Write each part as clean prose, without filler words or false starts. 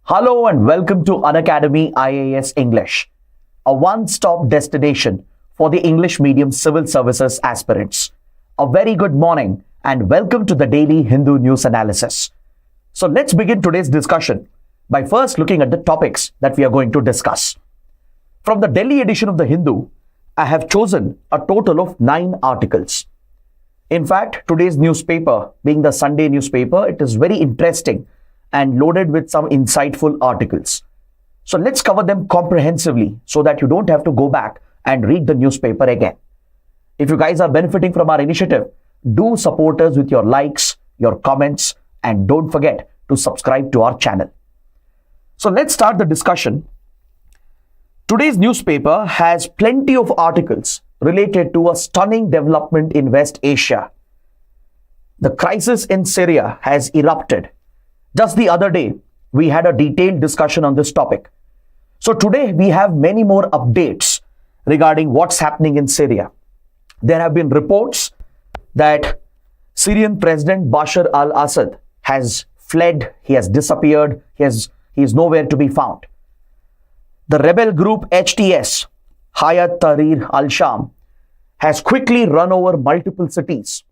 Hello and welcome to Unacademy IAS English, a one-stop destination for the English medium civil services aspirants. A very good morning and welcome to the daily Hindu news analysis. So let's begin today's discussion by first looking at the topics that we are going to discuss. From the Delhi edition of the Hindu, I have chosen a total of 9 articles. In fact, today's newspaper, being the Sunday newspaper, it is very interesting and loaded with some insightful articles. So let's cover them comprehensively so that you don't have to go back and read the newspaper again. If you guys are benefiting from our initiative, do support us with your likes, your comments, and don't forget to subscribe to our channel. So let's start the discussion. Today's newspaper has plenty of articles related to a stunning development in West Asia. The crisis in Syria has erupted. Just the other day, we had a detailed discussion on this topic. So today, we have many more updates regarding what's happening in Syria. There have been reports that Syrian President Bashar al-Assad has fled, he has disappeared, he is nowhere to be found. The rebel group HTS, Hayat Tahrir al-Sham, has quickly run over multiple cities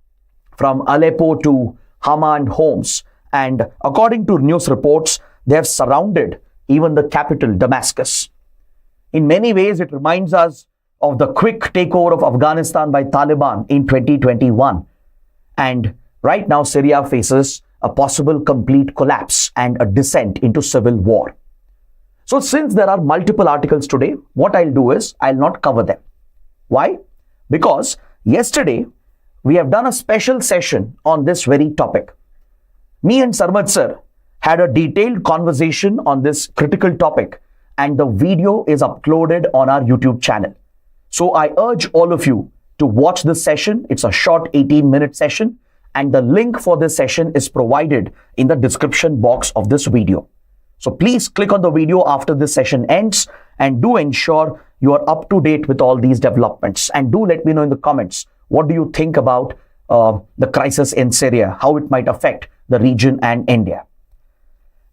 from Aleppo to Hama and Homs. And according to news reports, they have surrounded even the capital, Damascus. In many ways, it reminds us of the quick takeover of Afghanistan by Taliban in 2021. And right now, Syria faces a possible complete collapse and a descent into civil war. So since there are multiple articles today, what I'll do is I'll not cover them. Why? Because yesterday, we have done a special session on this very topic. Me and Sarmad sir had a detailed conversation on this critical topic and the video is uploaded on our YouTube channel. So I urge all of you to watch this session. It's a short 18-minute session and the link for this session is provided in the description box of this video. So please click on the video after this session ends and do ensure you are up to date with all these developments. And do let me know in the comments, what do you think about the crisis in Syria, how it might affect the region and India.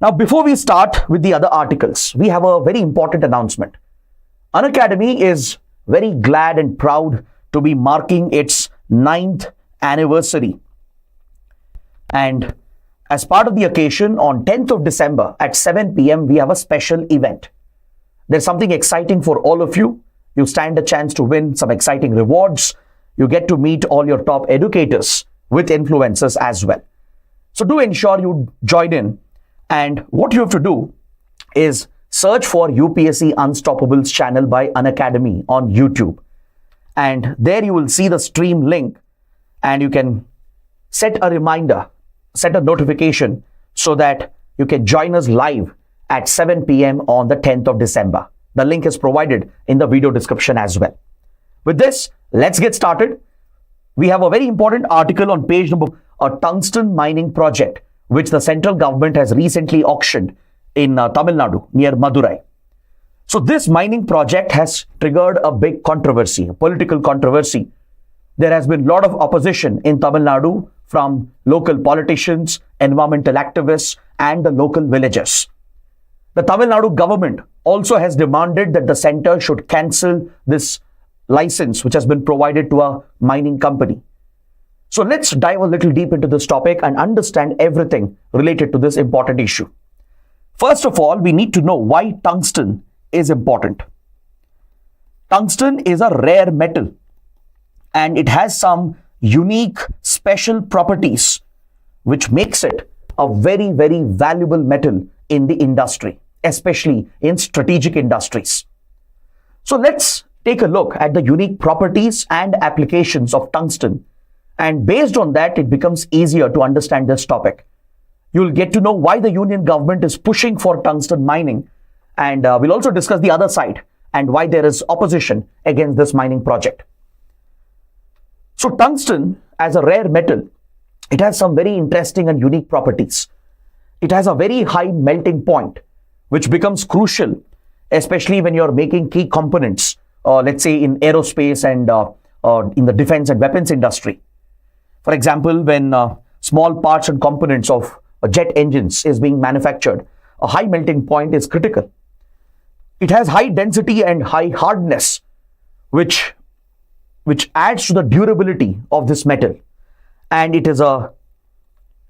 Now, before we start with the other articles, we have a very important announcement. Unacademy is very glad and proud to be marking its 9th anniversary. And as part of the occasion, on 10th of December at 7 p.m., we have a special event. There's something exciting for all of you. You stand a chance to win some exciting rewards. You get to meet all your top educators with influencers as well. So do ensure you join in. And what you have to do is search for UPSC Unstoppables channel by Unacademy on YouTube. And there you will see the stream link and you can set a reminder, set a notification so that you can join us live at 7 p.m. on the 10th of December. The link is provided in the video description as well. With this, let's get started. We have a very important article on page number, a tungsten mining project, which the central government has recently auctioned in Tamil Nadu near Madurai. So this mining project has triggered a big controversy, a political controversy. There has been a lot of opposition in Tamil Nadu from local politicians, environmental activists, and the local villagers. The Tamil Nadu government also has demanded that the center should cancel this license which has been provided to a mining company. So let's dive a little deep into this topic and understand everything related to this important issue. First of all, we need to know why tungsten is important. Tungsten is a rare metal and it has some unique special properties which makes it a very, very valuable metal in the industry, especially in strategic industries. So let's take a look at the unique properties and applications of tungsten. And based on that, it becomes easier to understand this topic. You'll get to know why the union government is pushing for tungsten mining. And we'll also discuss the other side and why there is opposition against this mining project. So tungsten, as a rare metal, it has some very interesting and unique properties. It has a very high melting point, which becomes crucial, especially when you're making key components, let's say in aerospace and in the defense and weapons industry. For example, when small parts and components of jet engines is being manufactured, a high melting point is critical. It has high density and high hardness, which adds to the durability of this metal. And it is a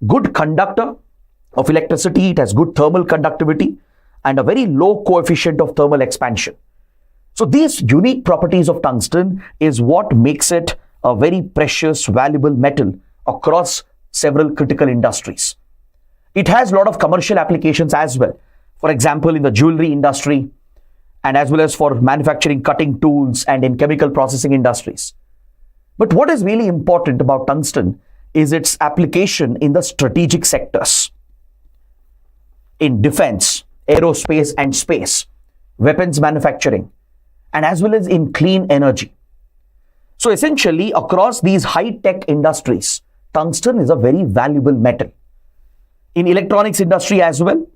good conductor of electricity. It has good thermal conductivity and a very low coefficient of thermal expansion. So these unique properties of tungsten is what makes it a very precious, valuable metal across several critical industries. It has a lot of commercial applications as well. For example, in the jewelry industry, and as well as for manufacturing cutting tools and in chemical processing industries. But what is really important about tungsten is its application in the strategic sectors. In defense, aerospace and space, weapons manufacturing, and as well as in clean energy. So essentially, across these high-tech industries, tungsten is a very valuable metal. In electronics industry as well,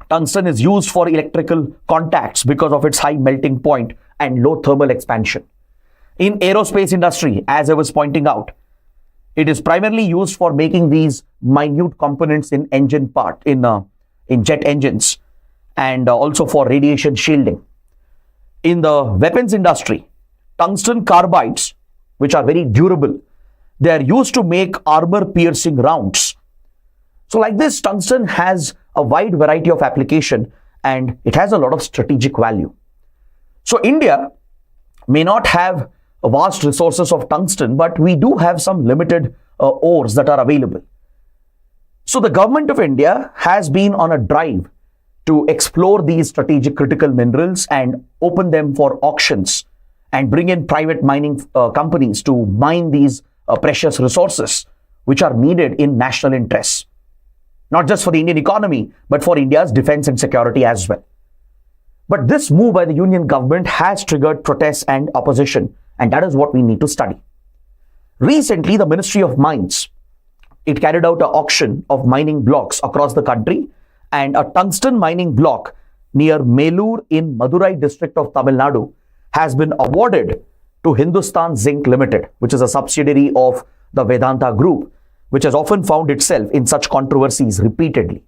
tungsten is used for electrical contacts because of its high melting point and low thermal expansion. In aerospace industry, as I was pointing out, it is primarily used for making these minute components in engine part, in jet engines, and also for radiation shielding. In the weapons industry, tungsten carbides, which are very durable, they are used to make armor-piercing rounds. So like this, tungsten has a wide variety of application and it has a lot of strategic value. So India may not have vast resources of tungsten, but we do have some limited ores that are available. So the government of India has been on a drive to explore these strategic critical minerals and open them for auctions and bring in private mining companies to mine these precious resources which are needed in national interests. Not just for the Indian economy, but for India's defense and security as well. But this move by the Union government has triggered protests and opposition, and that is what we need to study. Recently, the Ministry of Mines, it carried out an auction of mining blocks across the country, and a tungsten mining block near Melur in Madurai district of Tamil Nadu has been awarded to Hindustan Zinc Limited, which is a subsidiary of the Vedanta Group, which has often found itself in such controversies repeatedly.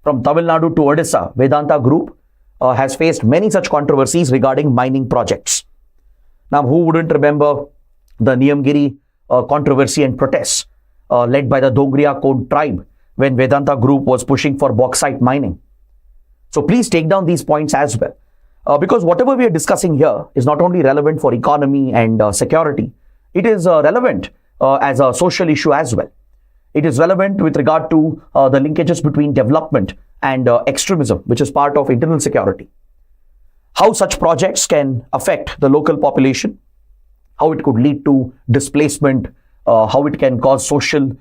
From Tamil Nadu to Odisha, Vedanta Group has faced many such controversies regarding mining projects. Now, who wouldn't remember the Niyamgiri controversy and protests led by the Dongriya Kond tribe when Vedanta Group was pushing for bauxite mining? So please take down these points as well, because whatever we are discussing here is not only relevant for economy and security, it is relevant as a social issue as well. It is relevant with regard to the linkages between development and extremism, which is part of internal security. How such projects can affect the local population, how it could lead to displacement, how it can cause social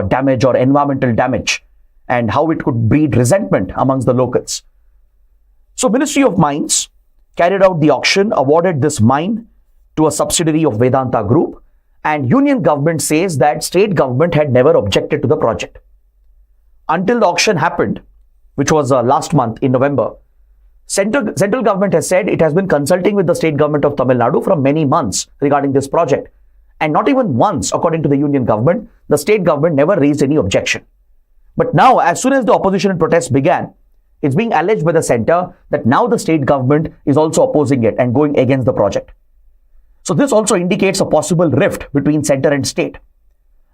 damage or environmental damage, and how it could breed resentment amongst the locals. So Ministry of Mines carried out the auction, awarded this mine to a subsidiary of Vedanta Group, and Union government says that state government had never objected to the project. Until the auction happened, which was last month in November, Central government has said it has been consulting with the state government of Tamil Nadu for many months regarding this project. And not even once, according to the Union government, the state government never raised any objection. But now, as soon as the opposition and protests began, it's being alleged by the center that now the state government is also opposing it and going against the project. So this also indicates a possible rift between center and state.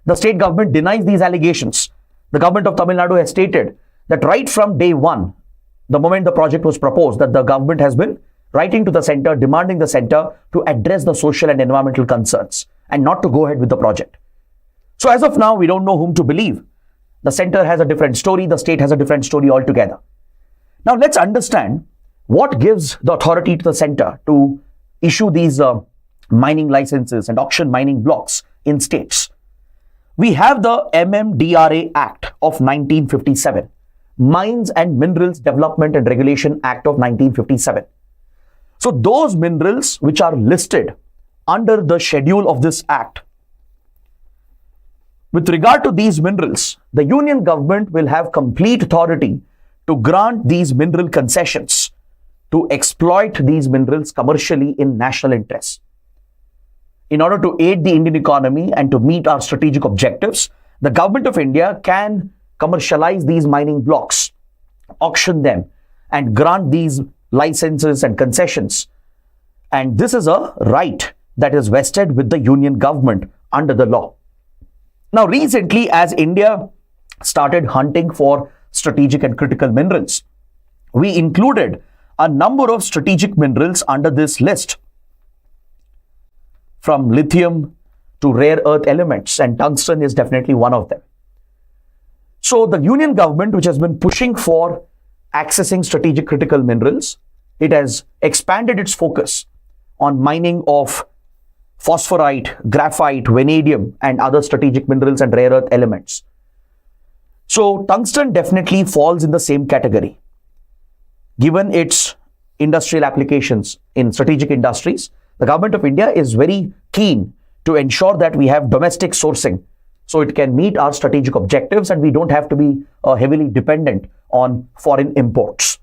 The state government denies these allegations. The government of Tamil Nadu has stated that right from day one, the moment the project was proposed, that the government has been writing to the center, demanding the center to address the social and environmental concerns and not to go ahead with the project. So as of now, we don't know whom to believe. The center has a different story, the state has a different story altogether. Now let's understand what gives the authority to the center to issue these mining licenses and auction mining blocks in states. We have the MMDRA Act of 1957, Mines and Minerals Development and Regulation Act of 1957. So those minerals which are listed under the schedule of this act, with regard to these minerals, the Union government will have complete authority to grant these mineral concessions to exploit these minerals commercially in national interests. In order to aid the Indian economy and to meet our strategic objectives, the government of India can commercialize these mining blocks auction them and grant these licenses and concessions. And this is a right that is vested with the union government under the law. Now, recently, as India started hunting for strategic and critical minerals, we included a number of strategic minerals under this list, from lithium to rare earth elements, and tungsten is definitely one of them. So the union government, which has been pushing for accessing strategic critical minerals, it has expanded its focus on mining of phosphorite, graphite, vanadium, and other strategic minerals and rare earth elements. So tungsten definitely falls in the same category. Given its industrial applications in strategic industries, the government of India is very keen to ensure that we have domestic sourcing so it can meet our strategic objectives and we don't have to be heavily dependent on foreign imports.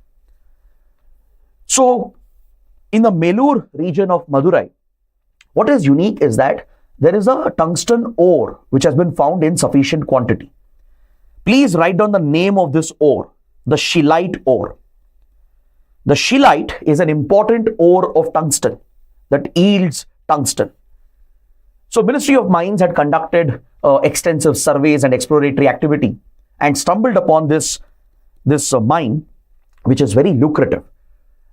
So in the Melur region of Madurai, what is unique is that there is a tungsten ore which has been found in sufficient quantity. Please write down the name of this ore, the scheelite ore. The scheelite is an important ore of tungsten that yields tungsten. So Ministry of Mines had conducted extensive surveys and exploratory activity and stumbled upon this mine, which is very lucrative.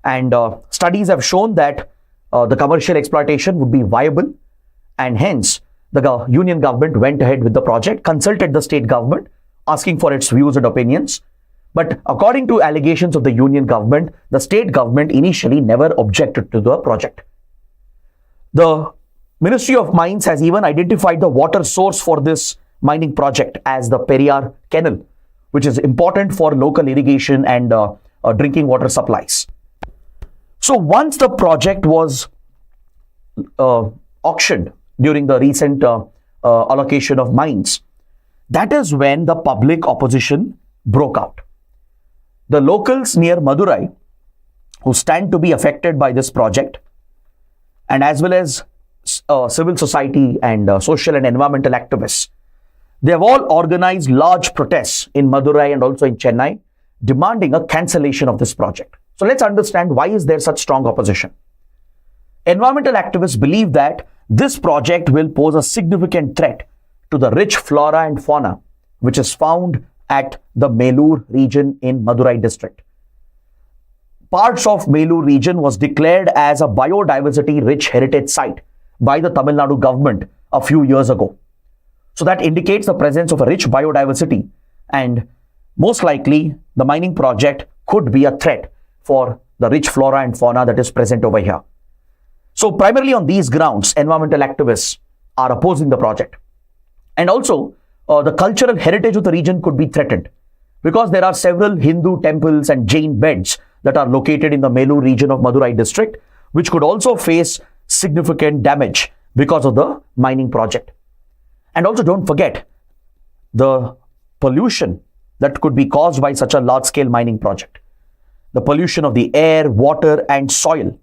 And studies have shown that the commercial exploitation would be viable, and hence the union government went ahead with the project, consulted the state government, asking for its views and opinions. But according to allegations of the union government, the state government initially never objected to the project. The Ministry of Mines has even identified the water source for this mining project as the Periyar Canal, which is important for local irrigation and drinking water supplies. So once the project was auctioned during the recent allocation of mines, that is when the public opposition broke out. The locals near Madurai, who stand to be affected by this project, and as well as civil society and social and environmental activists, they have all organized large protests in Madurai and also in Chennai, demanding a cancellation of this project. So let's understand, why is there such strong opposition? Environmental activists believe that this project will pose a significant threat to the rich flora and fauna which is found at the Melur region in Madurai district. Parts of Melur region was declared as a biodiversity-rich heritage site by the Tamil Nadu government a few years ago. So that indicates the presence of a rich biodiversity, and most likely the mining project could be a threat for the rich flora and fauna that is present over here. So primarily on these grounds, environmental activists are opposing the project. And also, the cultural heritage of the region could be threatened because there are several Hindu temples and Jain beds that are located in the Melur region of Madurai district, which could also face significant damage because of the mining project. And also don't forget the pollution that could be caused by such a large-scale mining project. The pollution of the air, water, and soil,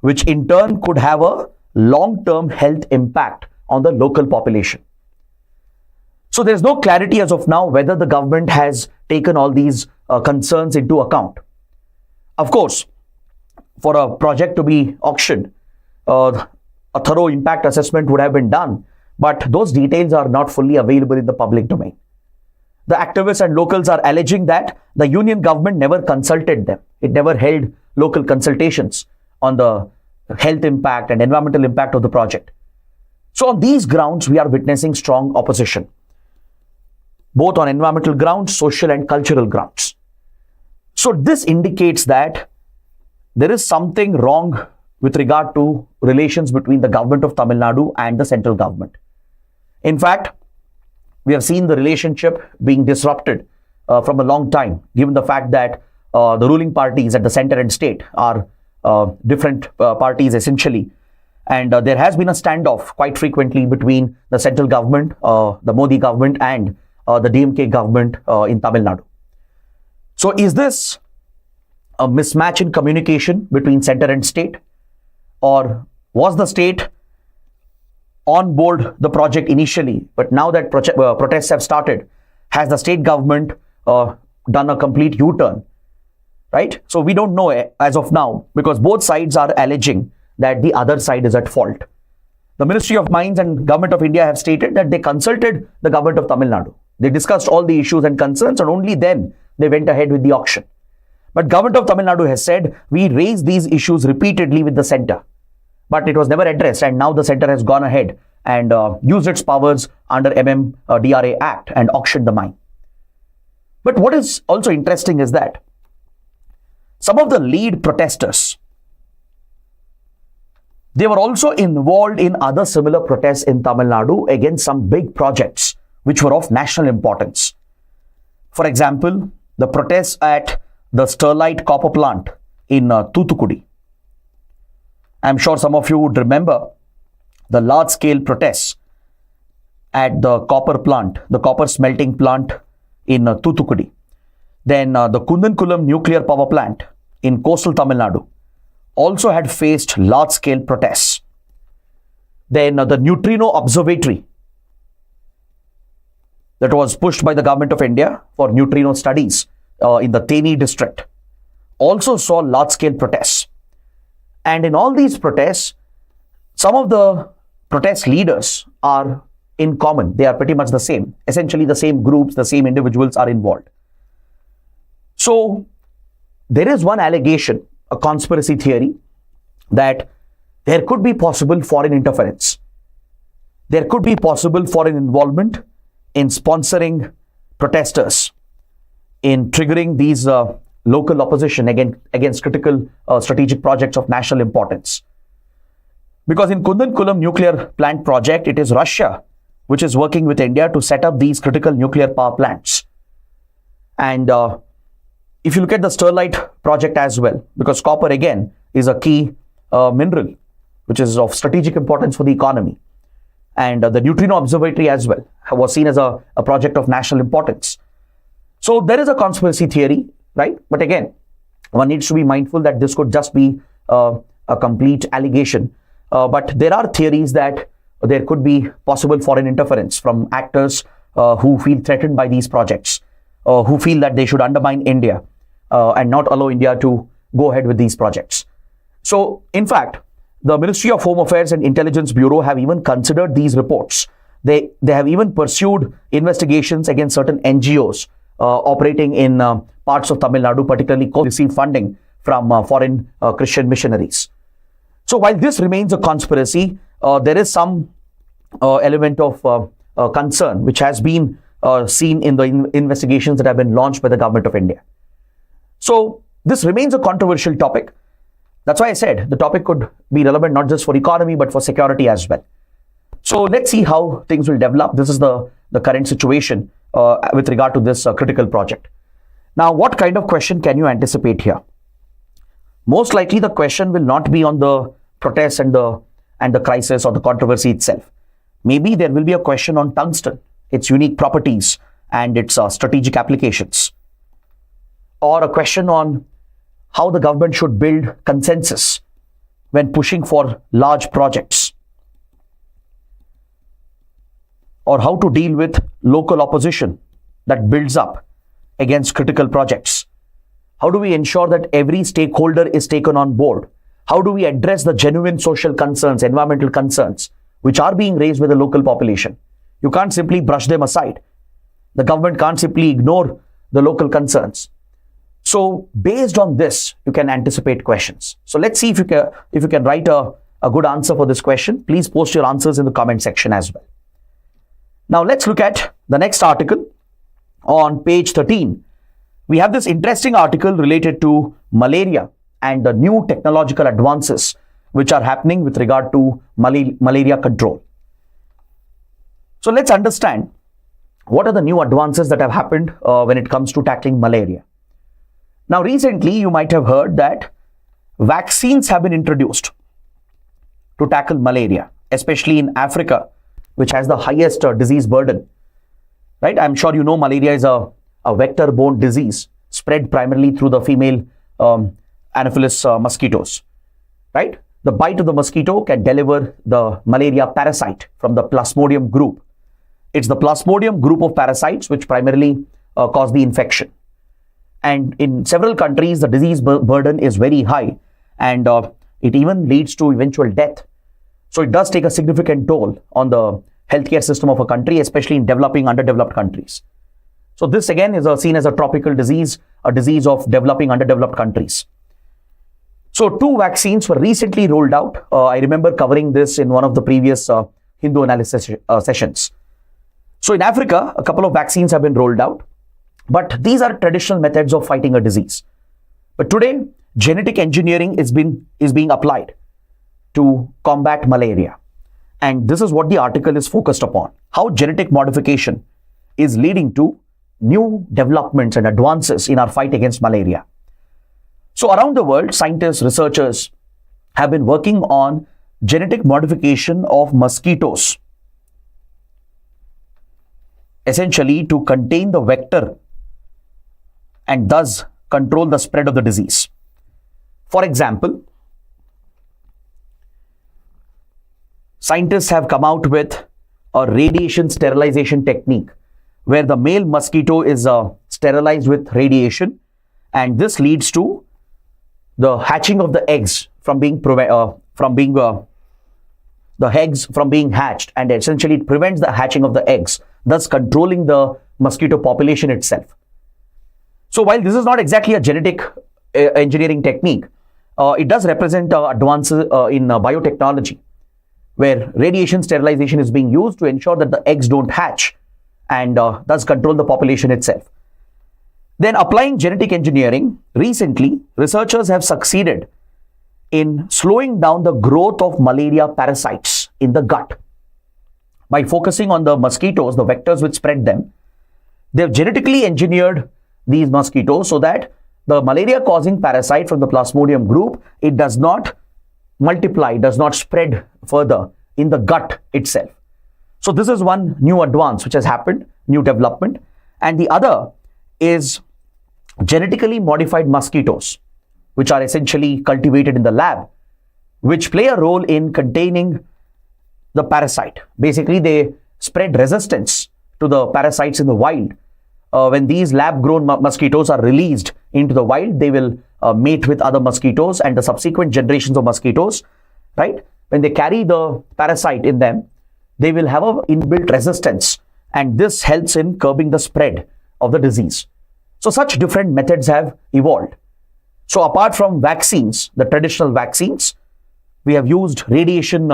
which in turn could have a long-term health impact on the local population. So there is no clarity as of now whether the government has taken all these concerns into account. Of course, for a project to be auctioned, a thorough impact assessment would have been done, but those details are not fully available in the public domain. The activists and locals are alleging that the union government never consulted them. It never held local consultations on the health impact and environmental impact of the project. So on these grounds, we are witnessing strong opposition, both on environmental grounds, social and cultural grounds. So this indicates that there is something wrong with regard to relations between the government of Tamil Nadu and the central government. In fact, we have seen the relationship being disrupted from a long time, given the fact that the ruling parties at the center and state are different parties essentially. And there has been a standoff quite frequently between the central government, the Modi government, and the DMK government in Tamil Nadu. So is this a mismatch in communication between center and state? Or was the state on board the project initially, but now that protests have started, has the state government done a complete U-turn, right? So we don't know as of now, because both sides are alleging that the other side is at fault. The Ministry of Mines and Government of India have stated that they consulted the Government of Tamil Nadu. They discussed all the issues and concerns, and only then they went ahead with the auction. But Government of Tamil Nadu has said, we raised these issues repeatedly with the centre, but it was never addressed, and now the centre has gone ahead and used its powers under MMDRA Act and auctioned the mine. But what is also interesting is that some of the lead protesters, they were also involved in other similar protests in Tamil Nadu against some big projects which were of national importance. For example, the protests at the Sterlite copper plant in Thoothukudi. I'm sure some of you would remember the large-scale protests at the copper plant, the copper smelting plant in Thoothukudi. Then the Kundankulam nuclear power plant in coastal Tamil Nadu also had faced large-scale protests. Then the neutrino observatory that was pushed by the Government of India for neutrino studies in the Theni district also saw large-scale protests. And in all these protests, some of the protest leaders are in common. They are pretty much the same. Essentially, the same groups, the same individuals are involved. So, there is one allegation, a conspiracy theory, that there could be possible foreign interference. There could be possible foreign involvement in sponsoring protesters, in triggering these local opposition against critical strategic projects of national importance. Because in Kundankulam nuclear plant project, it is Russia which is working with India to set up these critical nuclear power plants. And if you look at the Sterlite project as well, because copper again is a key mineral which is of strategic importance for the economy. And the neutrino observatory as well was seen as a project of national importance. So there is a conspiracy theory, right? But again, one needs to be mindful that this could just be a complete allegation. But there are theories that there could be possible foreign interference from actors who feel threatened by these projects, who feel that they should undermine India and not allow India to go ahead with these projects. So, in fact, the Ministry of Home Affairs and Intelligence Bureau have even considered these reports. They have even pursued investigations against certain NGOs operating in parts of Tamil Nadu, particularly receive funding from foreign Christian missionaries. So while this remains a conspiracy, there is some element of concern which has been seen in the investigations that have been launched by the Government of India. So this remains a controversial topic. That's why I said the topic could be relevant not just for economy but for security as well. So let's see how things will develop. This is the current situation with regard to this critical project. Now, what kind of question can you anticipate here? Most likely the question will not be on the protests and the crisis or the controversy itself. Maybe there will be a question on tungsten, its unique properties and its strategic applications. Or a question on how the government should build consensus when pushing for large projects. Or how to deal with local opposition that builds up against critical projects. How do we ensure that every stakeholder is taken on board? How do we address the genuine social concerns, environmental concerns, which are being raised with the local population? You can't simply brush them aside. The government can't simply ignore the local concerns. So based on this, you can anticipate questions. So let's see if you can write a good answer for this question. Please post your answers in the comment section as well. Now let's look at the next article on page 13. We have this interesting article related to malaria and the new technological advances which are happening with regard to malaria control. So let's understand what are the new advances that have happened when it comes to tackling malaria. Now recently you might have heard that vaccines have been introduced to tackle malaria, especially in Africa, which has the highest disease burden, right? I'm sure you know malaria is a vector-borne disease spread primarily through the female Anopheles mosquitoes, right? The bite of the mosquito can deliver the malaria parasite from the Plasmodium group. It's the Plasmodium group of parasites which primarily cause the infection. And in several countries, the disease burden is very high, and it even leads to eventual death. So it does take a significant toll on the healthcare system of a country, especially in developing, underdeveloped countries. So this again is seen as a tropical disease, a disease of developing, underdeveloped countries. So 2 vaccines were recently rolled out. I remember covering this in one of the previous Hindu analysis sessions. So in Africa, a couple of vaccines have been rolled out, but these are traditional methods of fighting a disease. But today, genetic engineering is being applied to combat malaria. And this is what the article is focused upon, how genetic modification is leading to new developments and advances in our fight against malaria. So around the world, scientists, researchers have been working on genetic modification of mosquitoes, essentially to contain the vector and thus control the spread of the disease. For example, scientists have come out with a radiation sterilization technique where the male mosquito is sterilized with radiation, and this leads to the hatching of the eggs from being hatched, and essentially it prevents the hatching of the eggs, thus controlling the mosquito population itself. So while this is not exactly a genetic engineering technique, it does represent advances in biotechnology, where radiation sterilization is being used to ensure that the eggs don't hatch and thus control the population itself. Then applying genetic engineering, recently researchers have succeeded in slowing down the growth of malaria parasites in the gut. By focusing on the mosquitoes, the vectors which spread them, they've genetically engineered these mosquitoes so that the malaria causing parasite from the Plasmodium group, it does not multiply, does not spread further in the gut itself. So this is one new advance which has happened, new development. And the other is genetically modified mosquitoes, which are essentially cultivated in the lab, which play a role in containing the parasite. Basically, they spread resistance to the parasites in the wild. When these lab-grown mosquitoes are released into the wild, they will mate with other mosquitoes, and the subsequent generations of mosquitoes, right, when they carry the parasite in them, they will have an inbuilt resistance, and this helps in curbing the spread of the disease. So such different methods have evolved. So apart from vaccines, the traditional vaccines, we have used radiation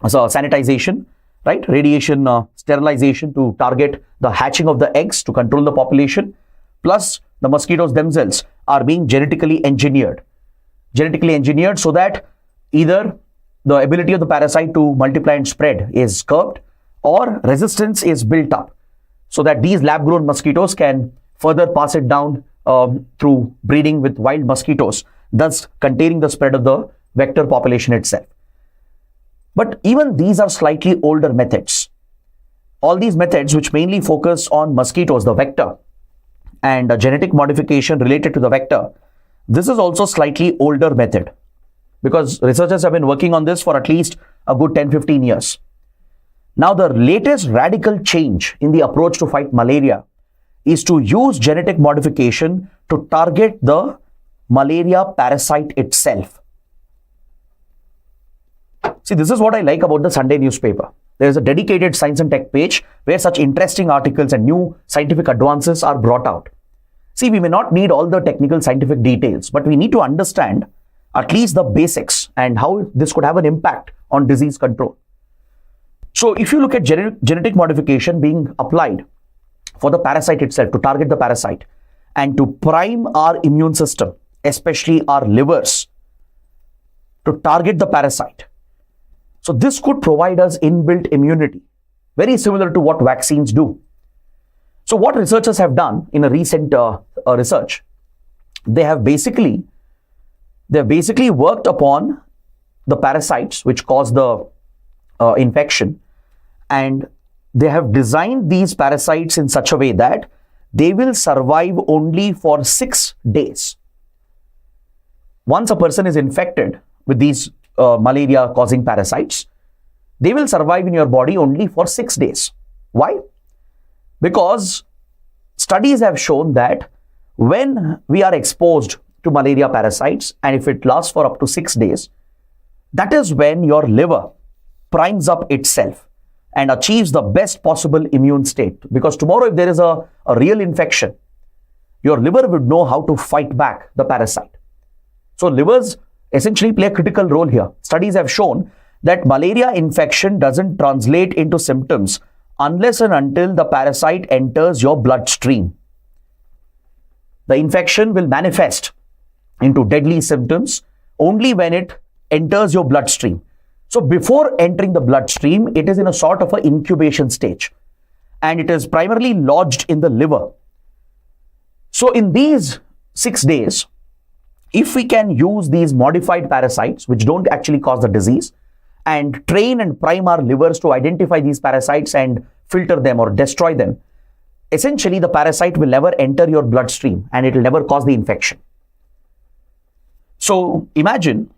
sanitization, right? Radiation sterilization to target the hatching of the eggs to control the population. Plus, the mosquitoes themselves are being genetically engineered so that either the ability of the parasite to multiply and spread is curbed, or resistance is built up so that these lab-grown mosquitoes can further pass it down through breeding with wild mosquitoes, thus containing the spread of the vector population itself. But even these are slightly older methods. All these methods, which mainly focus on mosquitoes, the vector, and genetic modification related to the vector, this is also slightly older method because researchers have been working on this for at least a good 10-15 years. Now, the latest radical change in the approach to fight malaria is to use genetic modification to target the malaria parasite itself. See, this is what I like about the Sunday newspaper. There is a dedicated science and tech page where such interesting articles and new scientific advances are brought out. See, we may not need all the technical scientific details, but we need to understand at least the basics and how this could have an impact on disease control. So if you look at genetic modification being applied for the parasite itself, to target the parasite and to prime our immune system, especially our livers, to target the parasite. So this could provide us inbuilt immunity, very similar to what vaccines do. So what researchers have done in a recent research, they have basically worked upon the parasites which cause the infection, and they have designed these parasites in such a way that they will survive only for 6 days. Once a person is infected with these malaria causing parasites, they will survive in your body only for 6 days. Why? Because studies have shown that When we are exposed to malaria parasites, and if it lasts for up to 6 days, that is when your liver primes up itself and achieves the best possible immune state. Because tomorrow, if there is a real infection, your liver would know how to fight back the parasite. So livers essentially play a critical role here. Studies have shown that malaria infection doesn't translate into symptoms unless and until the parasite enters your bloodstream. The infection will manifest into deadly symptoms only when it enters your bloodstream. So before entering the bloodstream, it is in a sort of an incubation stage, and it is primarily lodged in the liver. So in these 6 days, if we can use these modified parasites, which don't actually cause the disease, and train and prime our livers to identify these parasites and filter them or destroy them, essentially the parasite will never enter your bloodstream and it will never cause the infection. So imagine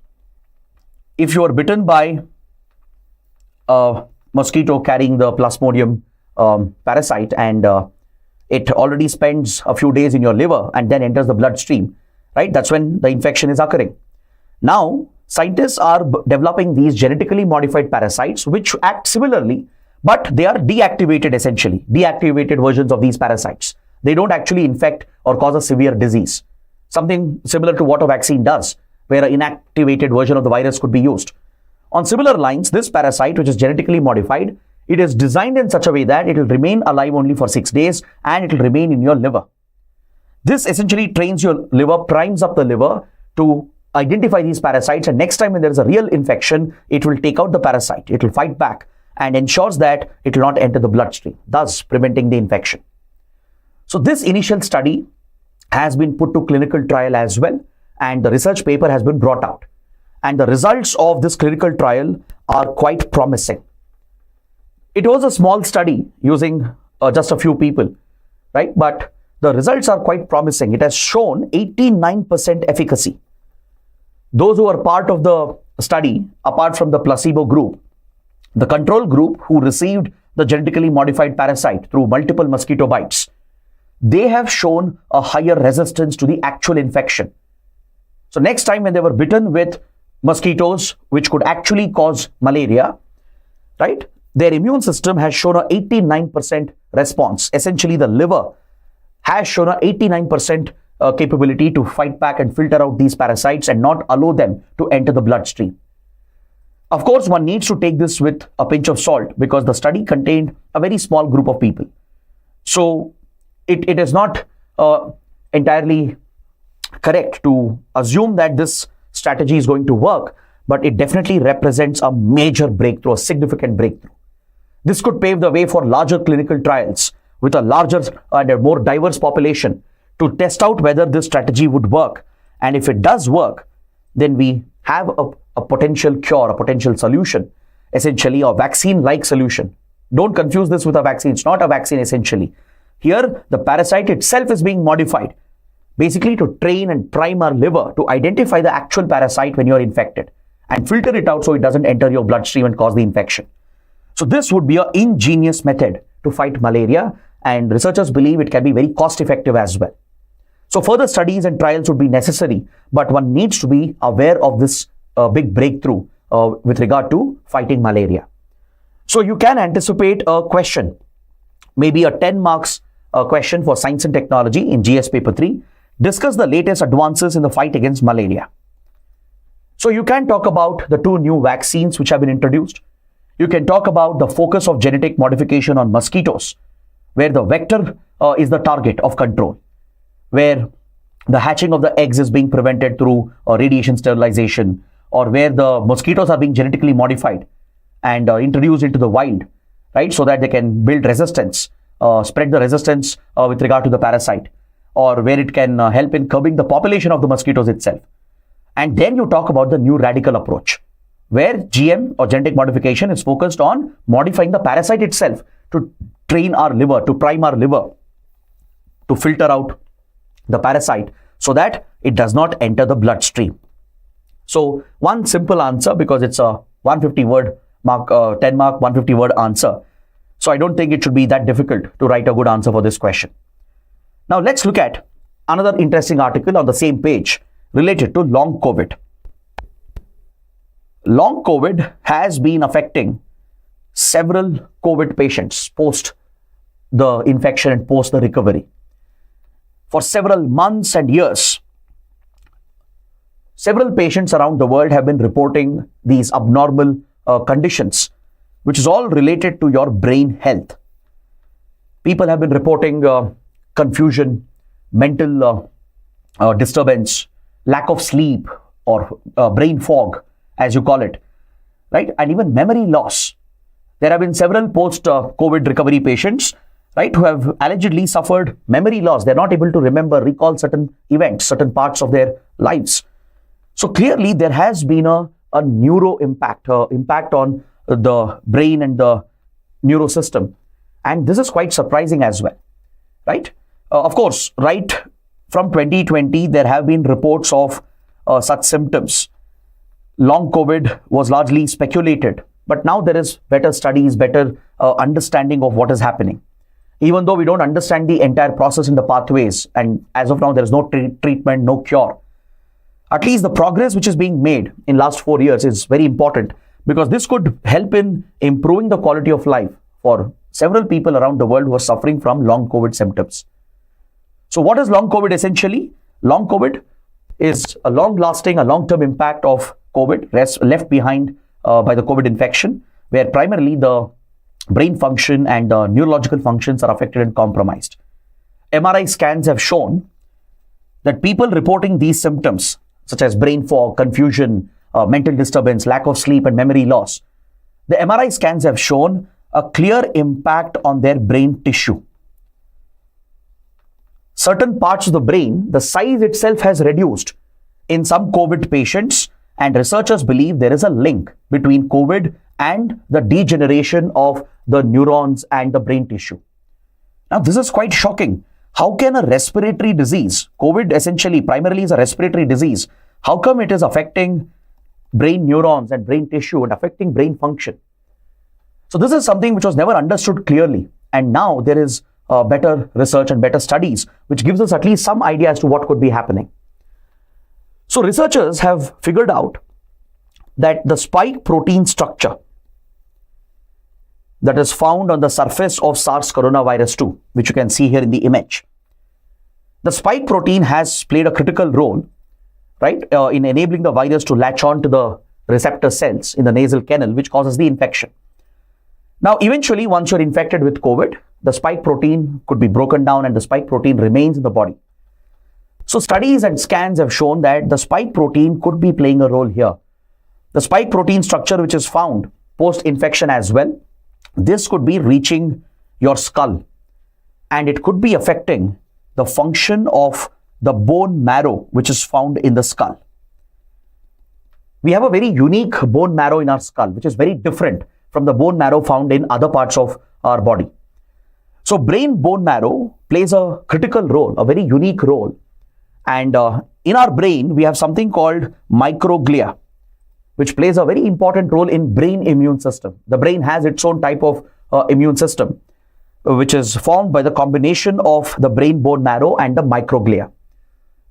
if you are bitten by a mosquito carrying the Plasmodium parasite, and it already spends a few days in your liver and then enters the bloodstream, right? That's when the infection is occurring. Now, scientists are developing these genetically modified parasites which act similarly, but they are deactivated essentially, deactivated versions of these parasites. They don't actually infect or cause a severe disease. Something similar to what a vaccine does, where an inactivated version of the virus could be used. On similar lines, this parasite, which is genetically modified, it is designed in such a way that it will remain alive only for 6 days and it will remain in your liver. This essentially trains your liver, primes up the liver to identify these parasites, and next time when there is a real infection, it will take out the parasite, it will fight back and ensures that it will not enter the bloodstream, thus preventing the infection. So this initial study has been put to clinical trial as well, and the research paper has been brought out. And the results of this clinical trial are quite promising. It was a small study using just a few people, right? But the results are quite promising. It has shown 89% efficacy. Those who are part of the study, apart from the placebo group, the control group who received the genetically modified parasite through multiple mosquito bites, they have shown a higher resistance to the actual infection. So next time when they were bitten with mosquitoes which could actually cause malaria, right, their immune system has shown an 89% response. Essentially, the liver has shown an 89% capability to fight back and filter out these parasites and not allow them to enter the bloodstream. Of course, one needs to take this with a pinch of salt because the study contained a very small group of people. So it is not entirely correct to assume that this strategy is going to work, but it definitely represents a major breakthrough, a significant breakthrough. This could pave the way for larger clinical trials with a larger and a more diverse population to test out whether this strategy would work. And if it does work, then we have a potential cure, a potential solution, essentially a vaccine-like solution. Don't confuse this with a vaccine. It's not a vaccine essentially. Here, the parasite itself is being modified, basically to train and prime our liver to identify the actual parasite when you're infected and filter it out so it doesn't enter your bloodstream and cause the infection. So this would be an ingenious method to fight malaria, and researchers believe it can be very cost-effective as well. So further studies and trials would be necessary, but one needs to be aware of this big breakthrough with regard to fighting malaria. So you can anticipate a question, maybe a 10 marks question for Science and Technology in GS Paper 3. Discuss the latest advances in the fight against malaria. So you can talk about the 2 new vaccines which have been introduced. You can talk about the focus of genetic modification on mosquitoes, where the vector is the target of control, where the hatching of the eggs is being prevented through radiation sterilization, or where the mosquitoes are being genetically modified and introduced into the wild, right, so that they can build resistance, spread the resistance with regard to the parasite, or where it can help in curbing the population of the mosquitoes itself. And then you talk about the new radical approach, where GM or genetic modification is focused on modifying the parasite itself to train our liver, to prime our liver, to filter out the parasite so that it does not enter the bloodstream. So one simple answer, because it's a 150 word mark, 10 mark, 150 word answer. So I don't think it should be that difficult to write a good answer for this question. Now let's look at Another interesting article on the same page related to long COVID. Long COVID has been affecting several COVID patients post the infection and post the recovery. For several months and years, several patients around the world have been reporting these abnormal conditions, which is all related to your brain health. People have been reporting confusion, mental disturbance, lack of sleep, or brain fog, as you call it, right? And even memory loss. There have been several post-COVID recovery patients, right, who have allegedly suffered memory loss. They're not able to recall certain events, certain parts of their lives. So clearly, there has been a neuro impact on the brain and the neuro system. And this is quite surprising as well, right? Of course, right from 2020, there have been reports of such symptoms. Long COVID was largely speculated, but now there is better studies, better understanding of what is happening. Even though we don't understand the entire process in the pathways, and as of now, there is no treatment, no cure. At least the progress which is being made in last 4 years is very important, because this could help in improving the quality of life for several people around the world who are suffering from long COVID symptoms. So what is long COVID essentially? Long COVID is a long-lasting, a long-term impact of COVID left behind by the COVID infection, where primarily the brain function and neurological functions are affected and compromised. MRI scans have shown that people reporting these symptoms, such as brain fog, confusion, mental disturbance, lack of sleep, and memory loss, the MRI scans have shown a clear impact on their brain tissue. Certain parts of the brain, the size itself has reduced in some COVID patients, and researchers believe there is a link between COVID and the degeneration of the neurons and the brain tissue. Now, this is quite shocking. How can a respiratory disease, COVID essentially primarily is a respiratory disease, how come it is affecting brain neurons and brain tissue and affecting brain function? So this is something which was never understood clearly, and now there is better research and better studies which gives us at least some idea as to what could be happening. So researchers have figured out that the spike protein structure that is found on the surface of SARS coronavirus 2, which you can see here in the image. The spike protein has played a critical role, right, in enabling the virus to latch on to the receptor cells in the nasal canal, which causes the infection. Now, eventually, once you're infected with COVID, the spike protein could be broken down and the spike protein remains in the body. So studies and scans have shown that the spike protein could be playing a role here. The spike protein structure, which is found post-infection as well, this could be reaching your skull, and it could be affecting the function of the bone marrow, which is found in the skull. We have a very unique bone marrow in our skull, which is very different from the bone marrow found in other parts of our body. So brain bone marrow plays a critical role, a very unique role. And in our brain, we have something called microglia, which plays a very important role in brain immune system. The brain has its own type of immune system, which is formed by the combination of the brain bone marrow and the microglia.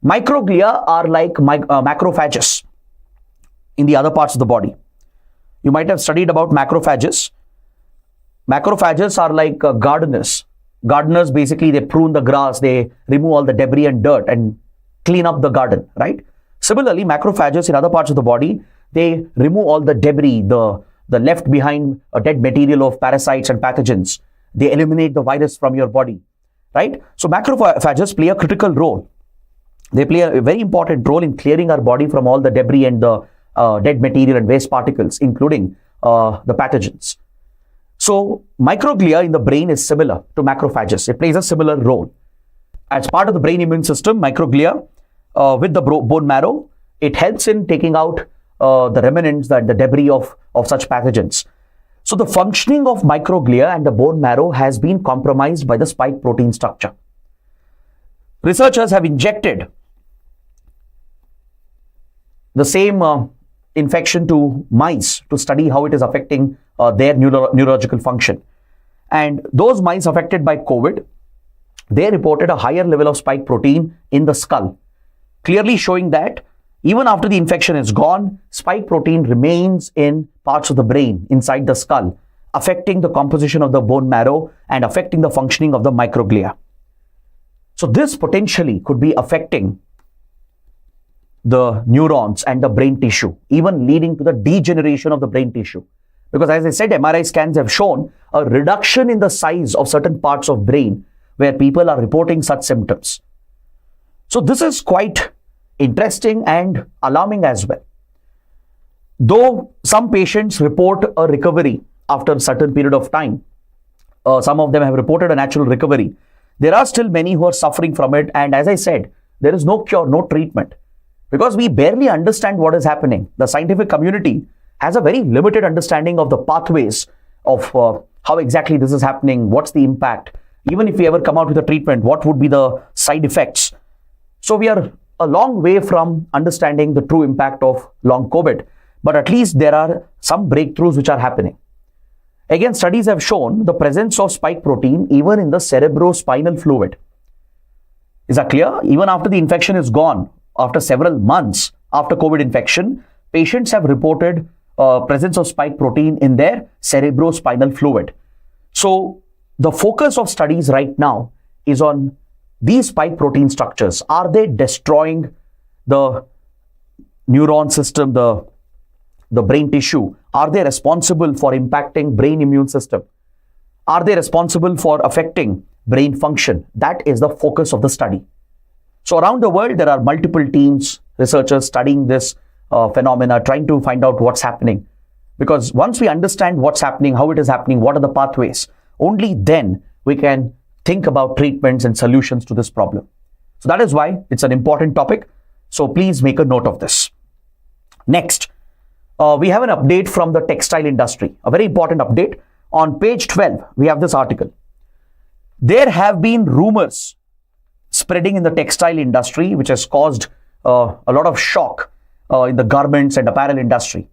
Microglia are like macrophages in the other parts of the body. You might have studied about macrophages. Macrophages are like gardeners. Gardeners, basically, they prune the grass, they remove all the debris and dirt and clean up the garden, right? Similarly, macrophages in other parts of the body, they remove all the debris, the left behind dead material of parasites and pathogens. They eliminate the virus from your body, right? So macrophages play a critical role. They play a very important role in clearing our body from all the debris and the dead material and waste particles, including the pathogens. So microglia in the brain is similar to macrophages. It plays a similar role. As part of the brain immune system, microglia with the bone marrow, it helps in taking out the remnants, the debris of such pathogens. So the functioning of microglia and the bone marrow has been compromised by the spike protein structure. Researchers have injected the same infection to mice to study how it is affecting their neurological function. And those mice affected by COVID, they reported a higher level of spike protein in the skull, clearly showing that even after the infection is gone, spike protein remains in parts of the brain inside the skull, affecting the composition of the bone marrow and affecting the functioning of the microglia. So this potentially could be affecting the neurons and the brain tissue, even leading to the degeneration of the brain tissue. Because as I said, MRI scans have shown a reduction in the size of certain parts of brain where people are reporting such symptoms. So this is quite interesting and alarming as well. Though some patients report a recovery after a certain period of time, some of them have reported a natural recovery, there are still many who are suffering from it. And as I said, there is no cure, no treatment, because we barely understand what is happening. The scientific community has a very limited understanding of the pathways of how exactly this is happening, what's the impact. Even if we ever come out with a treatment, what would be the side effects? So we are a long way from understanding the true impact of long COVID, but at least there are some breakthroughs which are happening. Again, studies have shown the presence of spike protein even in the cerebrospinal fluid. Is that clear? Even after the infection is gone, after several months after COVID infection, patients have reported presence of spike protein in their cerebrospinal fluid. So the focus of studies right now is on these spike protein structures. Are they destroying the neuron system, the brain tissue? Are they responsible for impacting brain immune system? Are they responsible for affecting brain function? That is the focus of the study. So around the world, there are multiple teams, researchers studying this phenomena, trying to find out what's happening. Because once we understand what's happening, how it is happening, what are the pathways, only then we can think about treatments and solutions to this problem. So that is why it's an important topic. So please make a note of this. Next, we have an update from the textile industry, a very important update. On page 12, we have this article. There have been rumors spreading in the textile industry, which has caused a lot of shock in the garments and apparel industry,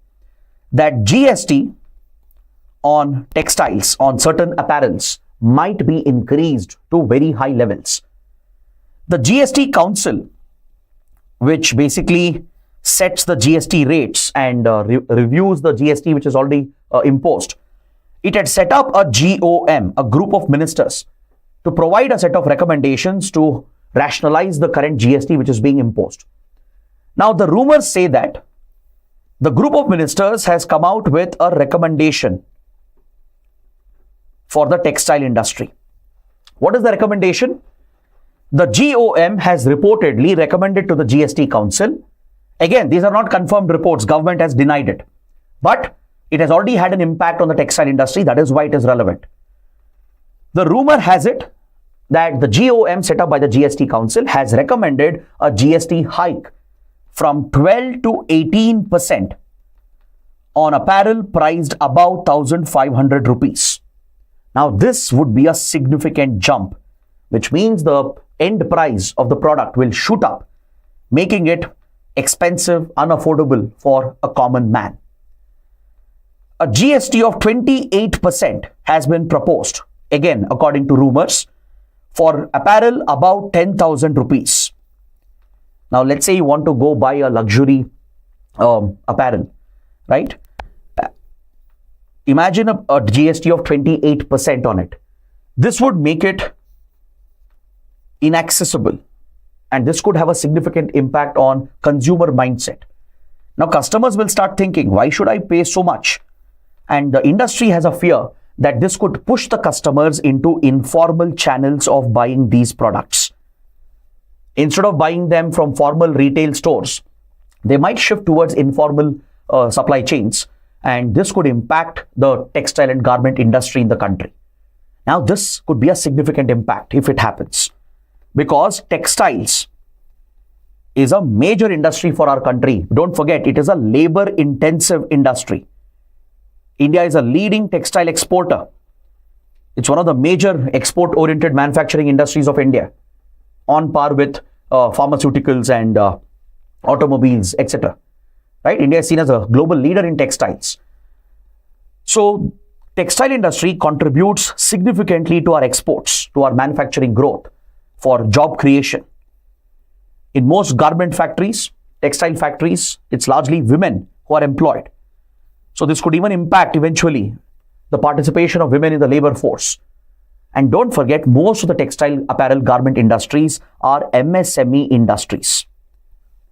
that GST on textiles, on certain apparels, might be increased to very high levels. The GST Council, which basically sets the GST rates and reviews the GST which is already imposed, it had set up a GOM, a group of ministers, to provide a set of recommendations to rationalize the current GST which is being imposed. Now, the rumors say that the group of ministers has come out with a recommendation for the textile industry. What is the recommendation? The GOM has reportedly recommended to the GST Council. Again, these are not confirmed reports. Government has denied it. But it has already had an impact on the textile industry. That is why it is relevant. The rumor has it that the GOM set up by the GST Council has recommended a GST hike from 12 to 18% on apparel priced above 1,500 rupees. Now, this would be a significant jump, which means the end price of the product will shoot up, making it expensive, unaffordable for a common man. A GST of 28% has been proposed, again, according to rumors, for apparel above 10,000 rupees. Now, let's say you want to go buy a luxury apparel, right? Imagine a GST of 28% on it. This would make it inaccessible, and this could have a significant impact on consumer mindset. Now, customers will start thinking, why should I pay so much? And the industry has a fear that this could push the customers into informal channels of buying these products. Instead of buying them from formal retail stores, they might shift towards informal supply chains, and this could impact the textile and garment industry in the country. Now, this could be a significant impact if it happens, because textiles is a major industry for our country. Don't forget, it is a labor-intensive industry. India is a leading textile exporter. It's one of the major export-oriented manufacturing industries of India, on par with pharmaceuticals and automobiles, etc. Right? India is seen as a global leader in textiles. textile industry contributes significantly to our exports, to our manufacturing growth. for job creation. In most garment factories, textile factories, it's largely women who are employed. So this could even impact eventually the participation of women in the labor force. And don't forget, most of the textile, apparel, garment industries are MSME industries,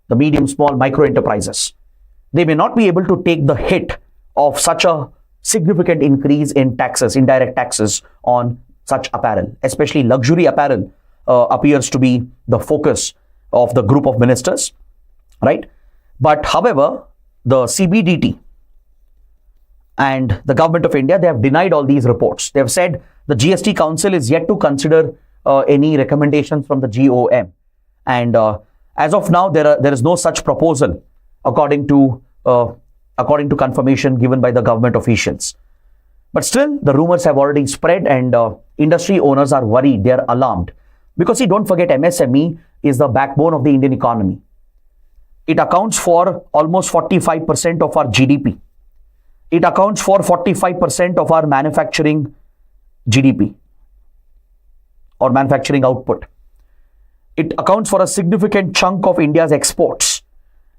the medium, small, micro enterprises. They may not be able to take the hit of such a significant increase in taxes, indirect taxes on such apparel, especially luxury apparel appears to be the focus of the group of ministers, right? But however, the CBDT and the government of India, they have denied all these reports. They have said the GST Council is yet to consider any recommendations from the GOM. And as of now, there is no such proposal according to confirmation given by the government officials. But still, the rumors have already spread and industry owners are worried, they are alarmed. Because see, don't forget, MSME is the backbone of the Indian economy. It accounts for almost 45% of our GDP. It accounts for 45% of our manufacturing GDP or manufacturing output. It accounts for a significant chunk of India's exports.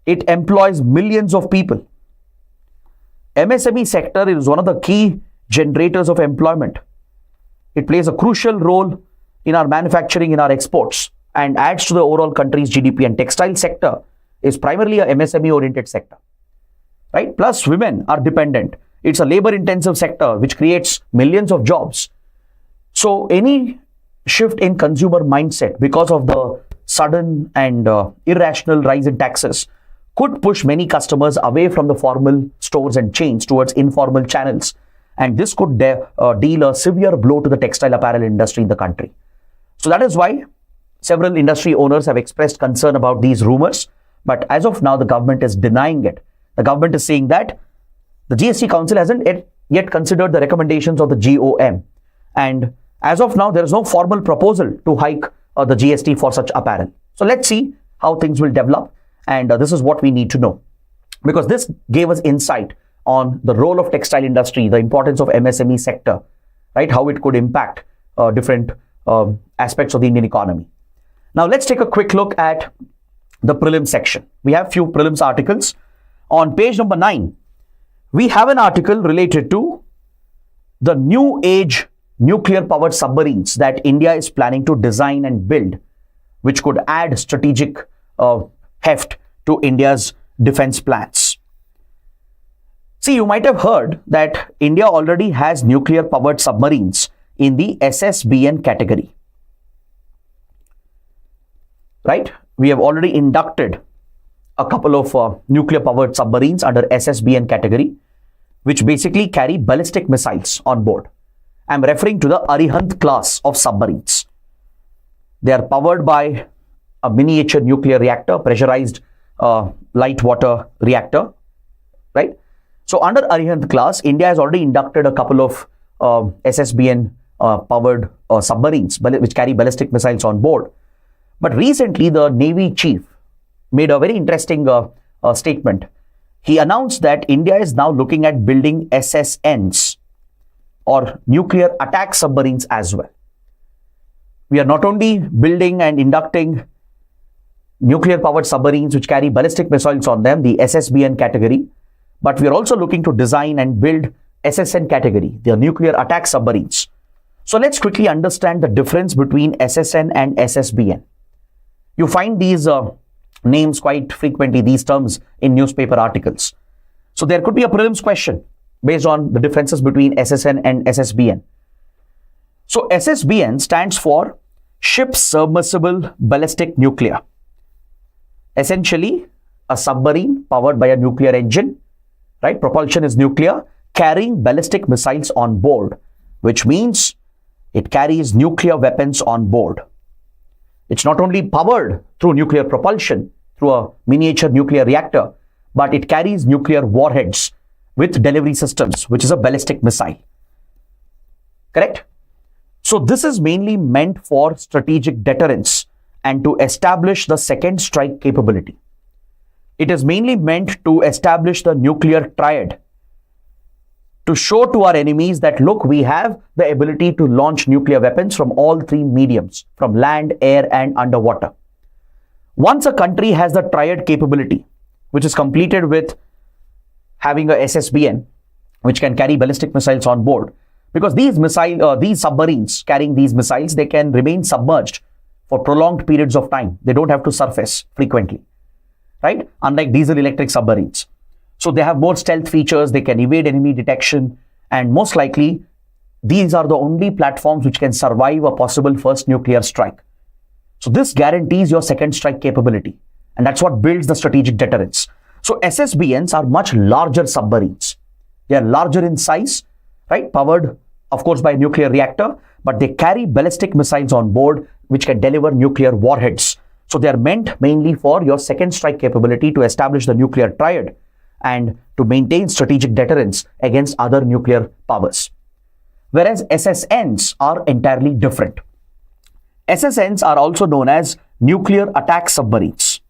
It employs millions of people. MSME sector is one of the key generators of employment. It plays a crucial role in our manufacturing, in our exports, and adds to the overall country's GDP. And textile sector is primarily a MSME oriented sector, right? Plus women are dependent. It's a labor intensive sector which creates millions of jobs. So any shift in consumer mindset because of the sudden and irrational rise in taxes could push many customers away from the formal stores and chains towards informal channels. And this could deal a severe blow to the textile apparel industry in the country. So that is why several industry owners have expressed concern about these rumors. But as of now, the government is denying it. The government is saying that the GST Council hasn't yet considered the recommendations of the GOM. And as of now, there is no formal proposal to hike the GST for such apparel. So let's see how things will develop. And this is what we need to know. Because this gave us insight on the role of textile industry, the importance of MSME sector, right? How it could impact different aspects of the Indian economy. Now let's take a quick look at the prelim section. We have few prelims articles. On page number 9, we have an article related to the new age nuclear powered submarines that India is planning to design and build, which could add strategic heft to India's defense plans. See, you might have heard that India already has nuclear powered submarines in the SSBN category, right? We have already inducted a couple of nuclear powered submarines under SSBN category, which basically carry ballistic missiles on board. I'm referring to the Arihant class of submarines. They are powered by a miniature nuclear reactor, pressurized light water reactor, right? So under Arihant class, India has already inducted a couple of SSBN powered submarines which carry ballistic missiles on board. But recently, the Navy chief made a very interesting statement. He announced that India is now looking at building SSNs or nuclear attack submarines as well. We are not only building and inducting nuclear powered submarines which carry ballistic missiles on them, the SSBN category, but we are also looking to design and build SSN category, the nuclear attack submarines. So let's quickly understand the difference between SSN and SSBN. You find these names quite frequently, these terms in newspaper articles. So there could be a prelims question based on the differences between SSN and SSBN. So SSBN stands for Ship Submersible Ballistic Nuclear. Essentially, a submarine powered by a nuclear engine, right? Propulsion is nuclear, carrying ballistic missiles on board, which means it carries nuclear weapons on board. It's not only powered through nuclear propulsion, through a miniature nuclear reactor, but it carries nuclear warheads with delivery systems, which is a ballistic missile. Correct? So this is mainly meant for strategic deterrence and to establish the second strike capability. It is mainly meant to establish the nuclear triad, to show to our enemies that, look, we have the ability to launch nuclear weapons from all three mediums, from land, air, and underwater. Once a country has the triad capability, which is completed with having a SSBN, which can carry ballistic missiles on board, because these submarines carrying these missiles, they can remain submerged for prolonged periods of time. They don't have to surface frequently, right? Unlike diesel electric submarines. So they have more stealth features, they can evade enemy detection, and most likely, these are the only platforms which can survive a possible first nuclear strike. So this guarantees your second strike capability, and that's what builds the strategic deterrence. So SSBNs are much larger submarines. They are larger in size, right? Powered, of course, by a nuclear reactor, but they carry ballistic missiles on board which can deliver nuclear warheads. So they are meant mainly for your second strike capability to establish the nuclear triad and to maintain strategic deterrence against other nuclear powers. Whereas SSNs are entirely different. SSNs are also known as nuclear attack submarines.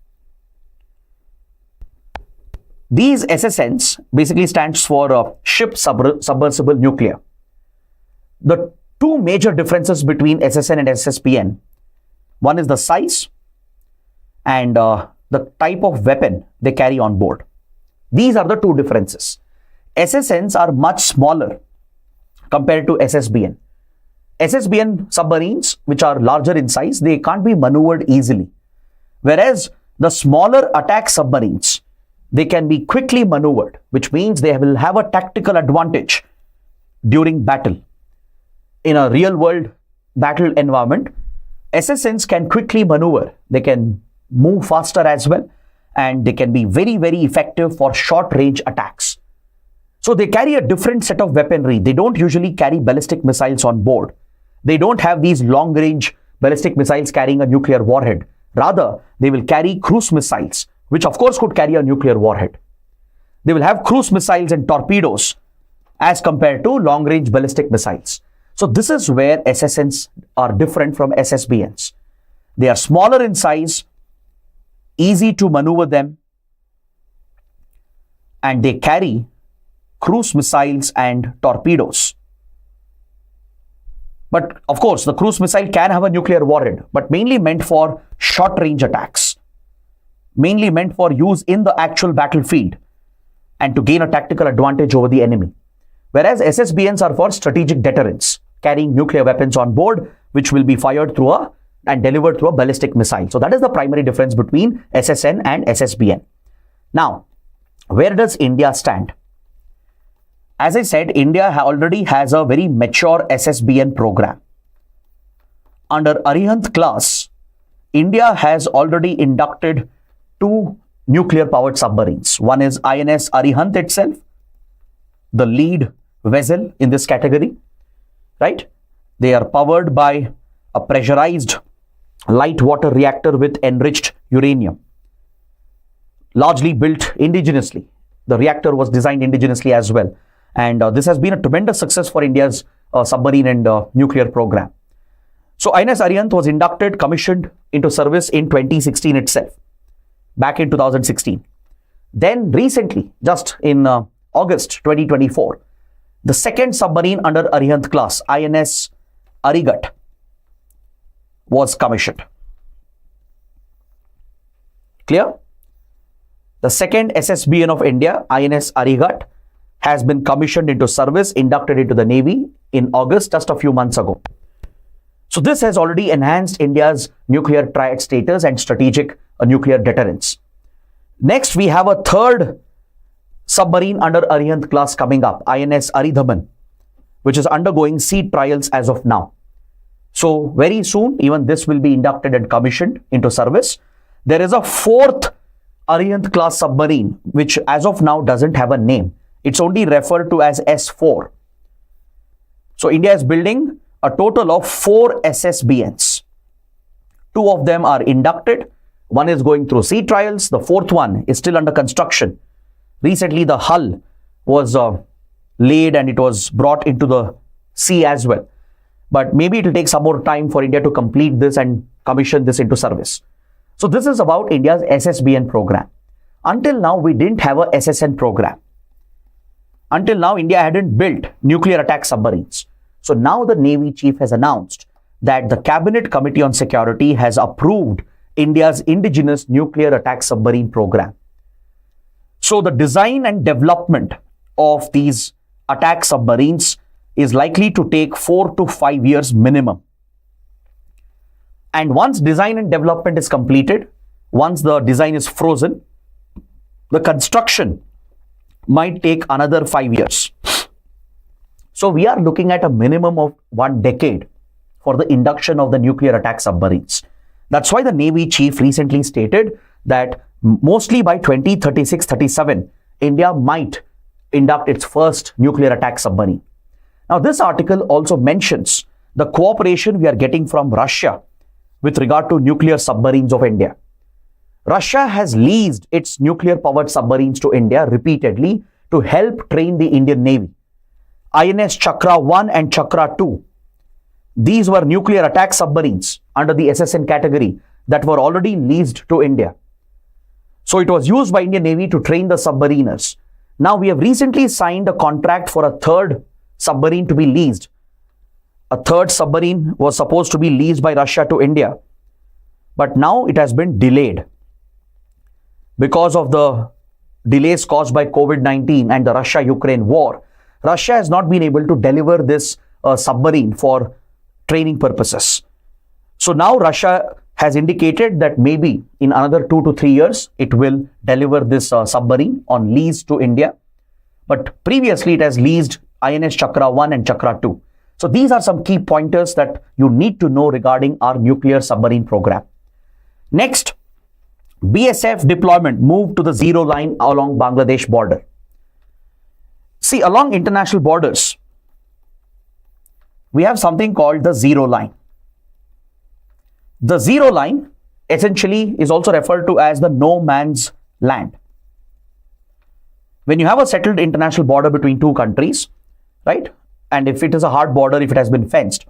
These SSNs basically stands for ship submersible nuclear. The two major differences between SSN and SSBN, one is the size and the type of weapon they carry on board. These are the two differences. SSNs are much smaller compared to SSBN. SSBN submarines, which are larger in size, they can't be maneuvered easily. Whereas the smaller attack submarines, they can be quickly maneuvered, which means they will have a tactical advantage during battle. In a real world battle environment, SSNs can quickly maneuver. They can move faster as well, and they can be very, very effective for short range attacks. So they carry a different set of weaponry. They don't usually carry ballistic missiles on board. They don't have these long range ballistic missiles carrying a nuclear warhead. Rather, they will carry cruise missiles, which of course could carry a nuclear warhead. They will have cruise missiles and torpedoes as compared to long range ballistic missiles. So this is where SSNs are different from SSBNs. They are smaller in size, easy to maneuver them, and they carry cruise missiles and torpedoes. But of course, the cruise missile can have a nuclear warhead, but mainly meant for short range attacks, mainly meant for use in the actual battlefield and to gain a tactical advantage over the enemy. Whereas SSBNs are for strategic deterrence, carrying nuclear weapons on board, which will be fired through and delivered through a ballistic missile. So that is the primary difference between SSN and SSBN. Now, where does India stand? As I said, India already has a very mature SSBN program. Under Arihant class, India has already inducted two nuclear-powered submarines. One is INS Arihant itself, the lead vessel in this category, right? They are powered by a pressurized light water reactor with enriched uranium, largely built indigenously. The reactor was designed indigenously as well. And this has been a tremendous success for India's submarine and nuclear program. So INS Arihant was inducted, commissioned into service in 2016 itself, back in 2016. Then recently, just in August 2024, the second submarine under Arihant class, INS Arigat, was commissioned. Clear? The second SSBN of India, INS Arigat, has been commissioned into service, inducted into the Navy in August, just a few months ago. So this has already enhanced India's nuclear triad status and strategic nuclear deterrence. Next, we have a third submarine under Arihant class coming up, INS Aridhaman, which is undergoing sea trials as of now. So very soon, even this will be inducted and commissioned into service. There is a fourth Arihant class submarine, which as of now doesn't have a name. It's only referred to as S4. So India is building a total of 4 SSBNs. 2 of them are inducted. One is going through sea trials. The fourth one is still under construction. Recently, the hull was laid and it was brought into the sea as well. But maybe it will take some more time for India to complete this and commission this into service. So this is about India's SSBN program. Until now, we didn't have a SSN program. Until now, India hadn't built nuclear attack submarines. So now the Navy chief has announced that the Cabinet Committee on Security has approved India's indigenous nuclear attack submarine program. So the design and development of these attack submarines is likely to take 4 to 5 years minimum. And once design and development is completed, once the design is frozen, the construction might take another 5 years. So we are looking at a minimum of 1 decade for the induction of the nuclear attack submarines. That's why the Navy chief recently stated that mostly by 2036-37, India might induct its first nuclear attack submarine. Now, this article also mentions the cooperation we are getting from Russia with regard to nuclear submarines of India. Russia has leased its nuclear-powered submarines to India repeatedly to help train the Indian Navy. INS Chakra 1 and Chakra 2. These were nuclear attack submarines under the SSN category that were already leased to India. So it was used by Indian Navy to train the submariners. Now we have recently signed a contract for a third submarine to be leased. A third submarine was supposed to be leased by Russia to India, but now it has been delayed because of the delays caused by COVID-19 and the Russia-Ukraine war. Russia has not been able to deliver this submarine for training purposes. So now Russia has indicated that maybe in another 2 to 3 years, it will deliver this submarine on lease to India. But previously it has leased INS Chakra 1 and Chakra 2. So these are some key pointers that you need to know regarding our nuclear submarine program. Next, BSF deployment moved to the zero line along Bangladesh border. See, along international borders, we have something called the zero line. The zero line essentially is also referred to as the no man's land. When you have a settled international border between two countries, right? And if it is a hard border, if it has been fenced,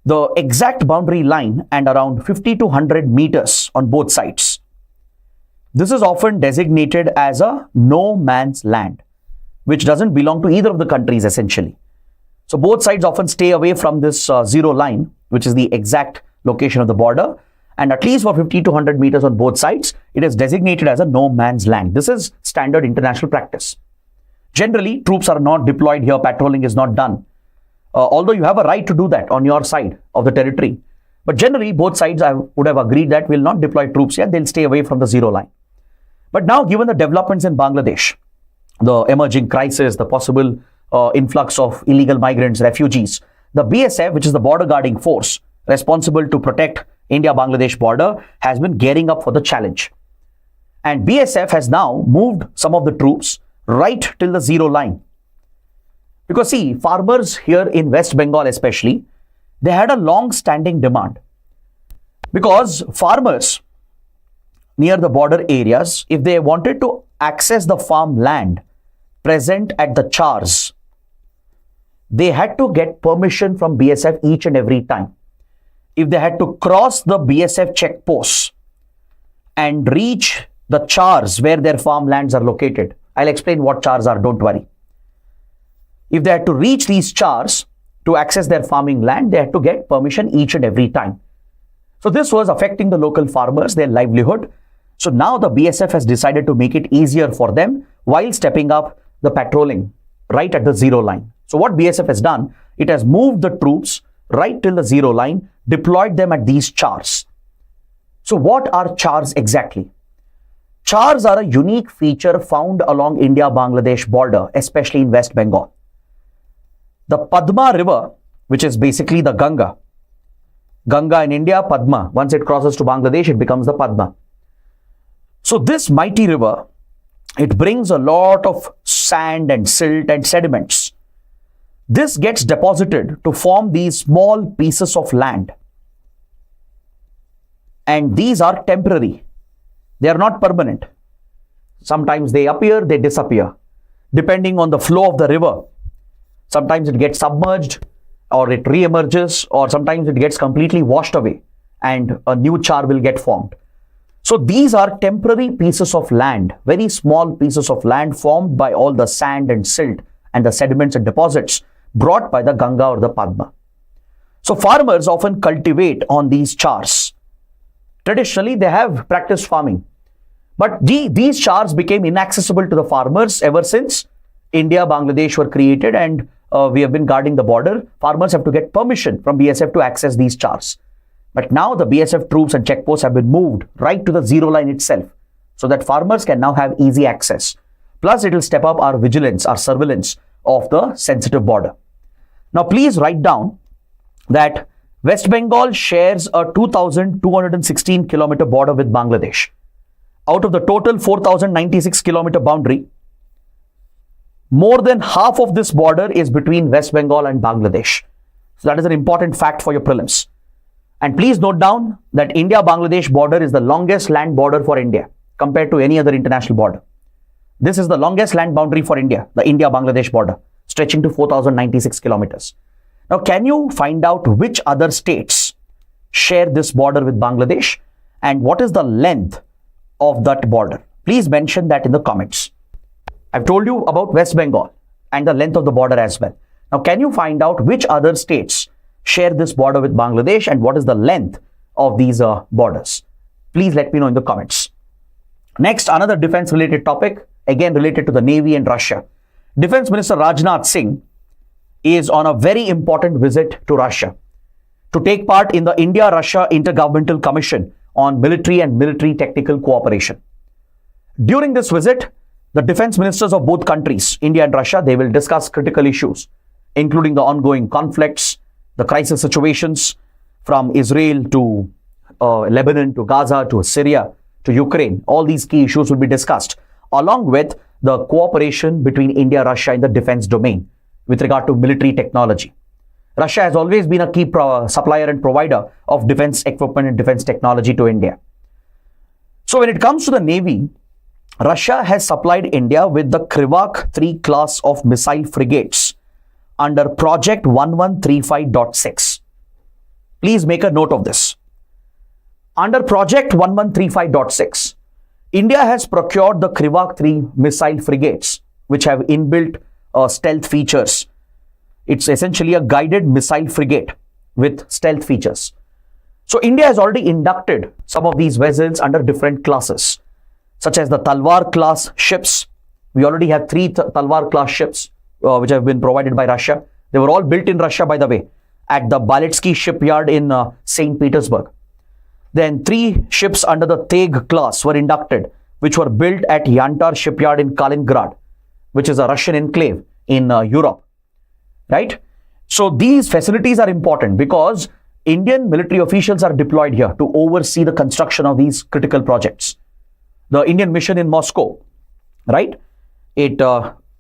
the exact boundary line and around 50 to 100 meters on both sides. This is often designated as a no man's land, which doesn't belong to either of the countries essentially. So both sides often stay away from this zero line, which is the exact location of the border. And at least for 50 to 100 meters on both sides, it is designated as a no man's land. This is standard international practice. Generally, troops are not deployed here, patrolling is not done. Although you have a right to do that on your side of the territory. But generally, both sides would have agreed that will not deploy troops here, they'll stay away from the zero line. But now, given the developments in Bangladesh, the emerging crisis, the possible influx of illegal migrants, refugees, the BSF, which is the border guarding force responsible to protect India-Bangladesh border, has been gearing up for the challenge. And BSF has now moved some of the troops right till the zero line. Because see, farmers here in West Bengal especially, they had a long-standing demand. Because farmers near the border areas, if they wanted to access the farmland present at the chars, they had to get permission from BSF each and every time. If they had to cross the BSF checkposts and reach the chars where their farmlands are located, I'll explain what chars are, don't worry. If they had to reach these chars to access their farming land, they had to get permission each and every time. So this was affecting the local farmers, their livelihood. So now the BSF has decided to make it easier for them while stepping up the patrolling right at the zero line. So what BSF has done, it has moved the troops right till the zero line, deployed them at these chars. So what are chars exactly? Chars are a unique feature found along India-Bangladesh border, especially in West Bengal. The Padma river, which is basically the Ganga in India, Padma, once it crosses to Bangladesh, it becomes the Padma. So this mighty river, it brings a lot of sand and silt and sediments. This gets deposited to form these small pieces of land. And these are temporary. They are not permanent. Sometimes they appear, they disappear, depending on the flow of the river. Sometimes it gets submerged or it re-emerges, or sometimes it gets completely washed away and a new char will get formed. So these are temporary pieces of land, very small pieces of land formed by all the sand and silt and the sediments and deposits brought by the Ganga or the Padma. So farmers often cultivate on these chars. Traditionally, they have practiced farming. But these chars became inaccessible to the farmers ever since India, Bangladesh were created, and we have been guarding the border. Farmers have to get permission from BSF to access these chars. But now the BSF troops and checkposts have been moved right to the zero line itself, so that farmers can now have easy access. Plus, it will step up our vigilance, our surveillance of the sensitive border. Now, please write down that West Bengal shares a 2,216 kilometer border with Bangladesh. Out of the total 4,096 kilometer boundary, more than half of this border is between West Bengal and Bangladesh. So that is an important fact for your prelims. And please note down that India-Bangladesh border is the longest land border for India compared to any other international border. This is the longest land boundary for India, the India-Bangladesh border, stretching to 4,096 kilometers. Now, can you find out which other states share this border with Bangladesh and what is the length of that border? Please mention that in the comments. I've told you about West Bengal and the length of the border as well. Now, can you find out which other states share this border with Bangladesh and what is the length of these borders? Please let me know in the comments. Next, another defense related topic, again related to the Navy and Russia. Defense Minister Rajnath Singh is on a very important visit to Russia to take part in the India-Russia Intergovernmental Commission on Military and Military Technical Cooperation. During this visit, the defense ministers of both countries, India and Russia, they will discuss critical issues, including the ongoing conflicts, the crisis situations from Israel to Lebanon to Gaza to Syria to Ukraine. All these key issues will be discussed, along with the cooperation between India and Russia in the defense domain with regard to military technology. Russia has always been a key supplier and provider of defense equipment and defense technology to India. So when it comes to the Navy, Russia has supplied India with the Krivak 3 class of missile frigates under Project 1135.6. Please make a note of this. Under Project 1135.6, India has procured the Krivak 3 missile frigates, which have inbuilt stealth features. It's essentially a guided missile frigate with stealth features. So India has already inducted some of these vessels under different classes, such as the Talwar class ships. We already have 3 Talwar class ships which have been provided by Russia. They were all built in Russia, by the way, at the Baletsky shipyard in St. Petersburg. Then 3 ships under the Teg class were inducted, which were built at Yantar shipyard in Kaliningrad, which is a Russian enclave in Europe, right? So these facilities are important because Indian military officials are deployed here to oversee the construction of these critical projects. The Indian mission in Moscow, right? It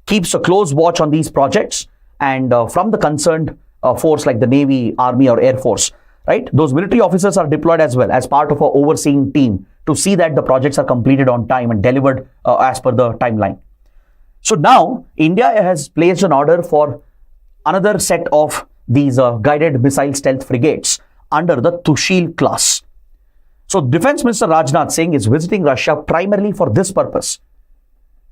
keeps a close watch on these projects, and from the concerned force like the Navy, Army or Air Force, right? Those military officers are deployed as well as part of an overseeing team to see that the projects are completed on time and delivered as per the timeline. So now India has placed an order for another set of these guided missile stealth frigates under the Tushil class. So Defense Minister Rajnath Singh is visiting Russia primarily for this purpose,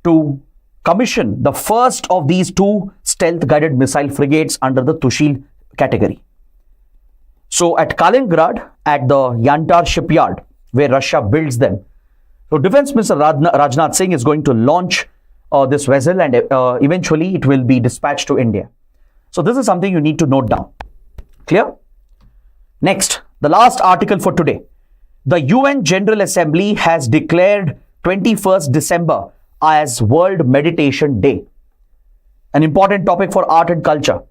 to commission the first of these 2 stealth guided missile frigates under the Tushil category. So at Kaliningrad, at the Yantar shipyard, where Russia builds them, so Defense Minister Rajnath Singh is going to launch this vessel, and eventually it will be dispatched to India. So this is something you need to note down. Clear? Next, the last article for today. The UN General Assembly has declared 21st December as World Meditation Day, an important topic for art and culture.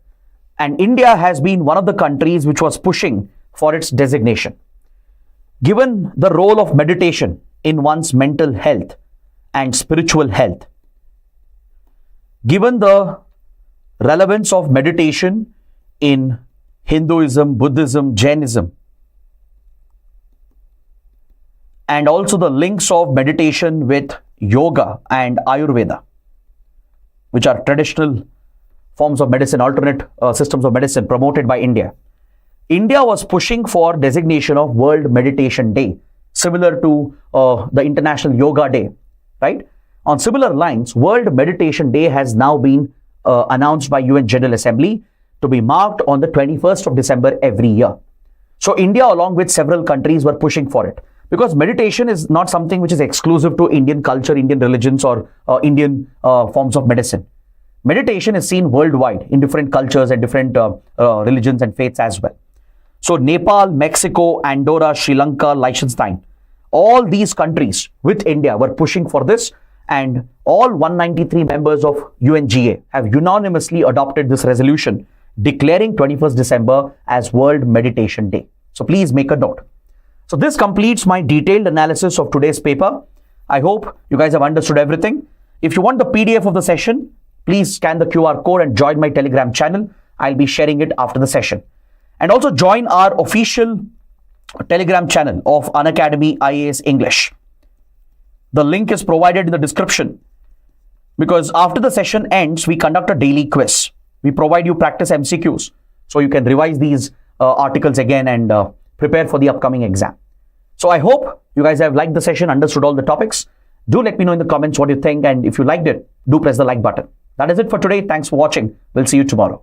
And India has been one of the countries which was pushing for its designation. Given the role of meditation in one's mental health and spiritual health, given the relevance of meditation in Hinduism, Buddhism, Jainism, and also the links of meditation with yoga and Ayurveda, which are traditional forms of medicine, alternate systems of medicine promoted by India. India was pushing for designation of World Meditation Day similar to the International Yoga Day, right? On similar lines, World Meditation Day has now been announced by UN General Assembly to be marked on the 21st of December every year. So India, along with several countries, were pushing for it, because meditation is not something which is exclusive to Indian culture, Indian religions, or Indian forms of medicine. Meditation is seen worldwide in different cultures and different religions and faiths as well. So Nepal, Mexico, Andorra, Sri Lanka, Liechtenstein, all these countries with India were pushing for this, and all 193 members of UNGA have unanimously adopted this resolution declaring 21st December as World Meditation Day. So please make a note. So this completes my detailed analysis of today's paper. I hope you guys have understood everything. If you want the PDF of the session, please scan the QR code and join my Telegram channel. I'll be sharing it after the session. And also join our official Telegram channel of Unacademy IAS English. The link is provided in the description, because after the session ends, we conduct a daily quiz. We provide you practice MCQs, so you can revise these articles again and prepare for the upcoming exam. So I hope you guys have liked the session, understood all the topics. Do let me know in the comments what you think, and if you liked it, do press the like button. That is it for today. Thanks for watching. We'll see you tomorrow.